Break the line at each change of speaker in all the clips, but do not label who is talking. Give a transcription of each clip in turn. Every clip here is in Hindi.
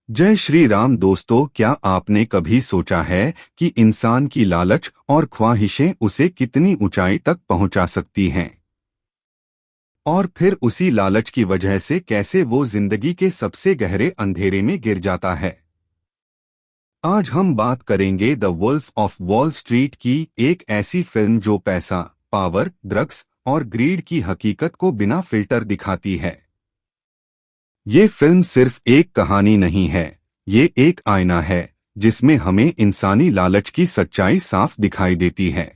जय श्री राम दोस्तों, क्या आपने कभी सोचा है कि इंसान की लालच और ख्वाहिशें उसे कितनी ऊंचाई तक पहुंचा सकती हैं? और फिर उसी लालच की वजह से कैसे वो जिंदगी के सबसे गहरे अंधेरे में गिर जाता है। आज हम बात करेंगे the Wolf of Wall Street की, एक ऐसी फिल्म जो पैसा, पावर, ड्रग्स और ग्रीड की हकीकत को बिना फिल्टर दिखाती है। ये फिल्म सिर्फ एक कहानी नहीं है, ये एक आईना है जिसमें हमें इंसानी लालच की सच्चाई साफ दिखाई देती है।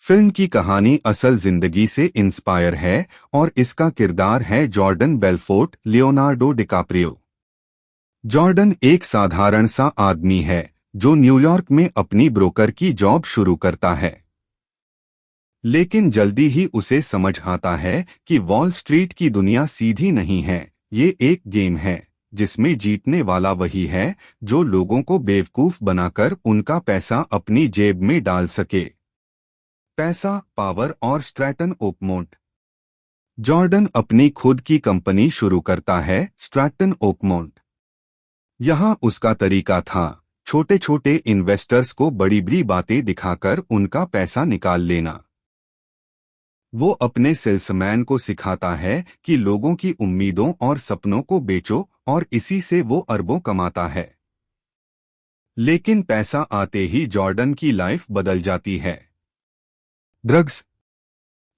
फिल्म की कहानी असल जिंदगी से इंस्पायर है और इसका किरदार है Jordan Belfort, Leonardo DiCaprio. Jordan एक साधारण सा आदमी है जो न्यूयॉर्क में अपनी ब्रोकर की जॉब शुरू करता है। लेकिन जल्दी ही उसे समझ आता है कि वॉल स्ट्रीट की दुनिया सीधी नहीं है, ये एक गेम है जिसमें जीतने वाला वही है जो लोगों को बेवकूफ बनाकर उनका पैसा अपनी जेब में डाल सके। पैसा, पावर और स्ट्रैटन ओकमोंट। जॉर्डन अपनी खुद की कंपनी शुरू करता है, स्ट्रैटन ओकमोंट। यहाँ उसका तरीका था छोटे छोटे इन्वेस्टर्स को बड़ी बड़ी बातें दिखाकर उनका पैसा निकाल लेना। वो अपने सेल्समैन को सिखाता है कि लोगों की उम्मीदों और सपनों को बेचो और इसी से वो अरबों कमाता है। लेकिन पैसा आते ही जॉर्डन की लाइफ बदल जाती है। ड्रग्स,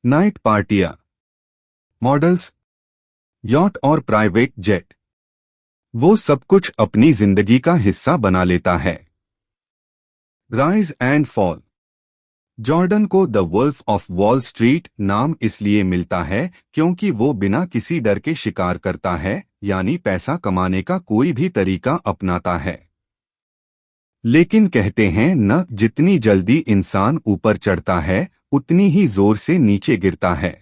नाइट पार्टियां, मॉडल्स, यॉट और प्राइवेट जेट, वो सब कुछ अपनी जिंदगी का हिस्सा बना लेता है। Rise and fall. जॉर्डन को the Wolf of Wall Street नाम इसलिए मिलता है क्योंकि वो बिना किसी डर के शिकार करता है, यानी पैसा कमाने का कोई भी तरीका अपनाता है। लेकिन कहते हैं न, जितनी जल्दी इंसान ऊपर चढ़ता है उतनी ही जोर से नीचे गिरता है।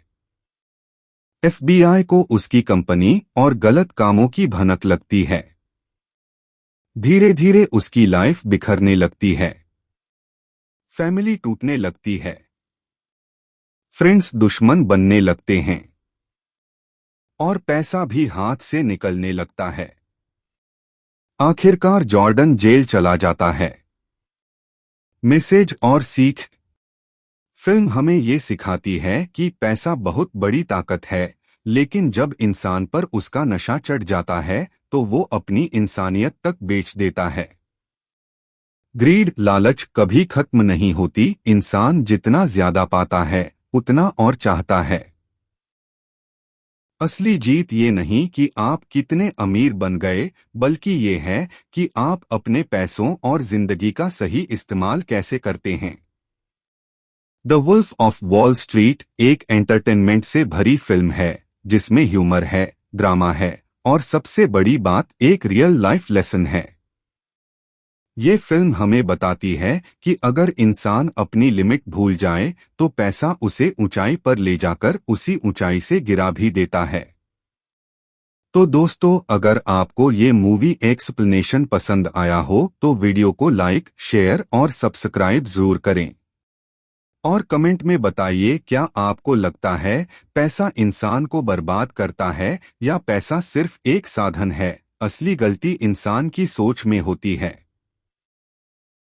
एफबीआई को उसकी कंपनी और गलत कामों की भनक लगती है। धीरे धीरे उसकी लाइफ बिखरने लगती है, फैमिली टूटने लगती है, फ्रेंड्स दुश्मन बनने लगते हैं और पैसा भी हाथ से निकलने लगता है। आखिरकार जॉर्डन जेल चला जाता है। मैसेज और सीख। फिल्म हमें ये सिखाती है कि पैसा बहुत बड़ी ताकत है, लेकिन जब इंसान पर उसका नशा चढ़ जाता है तो वो अपनी इंसानियत तक बेच देता है। ग्रीड, लालच कभी खत्म नहीं होती। इंसान जितना ज्यादा पाता है उतना और चाहता है। असली जीत ये नहीं कि आप कितने अमीर बन गए, बल्कि ये है कि आप अपने पैसों और जिंदगी का सही इस्तेमाल कैसे करते हैं। The Wolf of Wall Street एक एंटरटेनमेंट से भरी फिल्म है जिसमें ह्यूमर है, ड्रामा है और सबसे बड़ी बात एक रियल लाइफ लेसन है। ये फिल्म हमें बताती है कि अगर इंसान अपनी लिमिट भूल जाए तो पैसा उसे ऊंचाई पर ले जाकर उसी ऊंचाई से गिरा भी देता है। तो दोस्तों, अगर आपको ये मूवी एक्सप्लेनेशन पसंद आया हो तो वीडियो को लाइक, शेयर और सब्सक्राइब जरूर करें। और कमेंट में बताइए, क्या आपको लगता है पैसा इंसान को बर्बाद करता है या पैसा सिर्फ एक साधन है? असली गलती इंसान की सोच में होती है।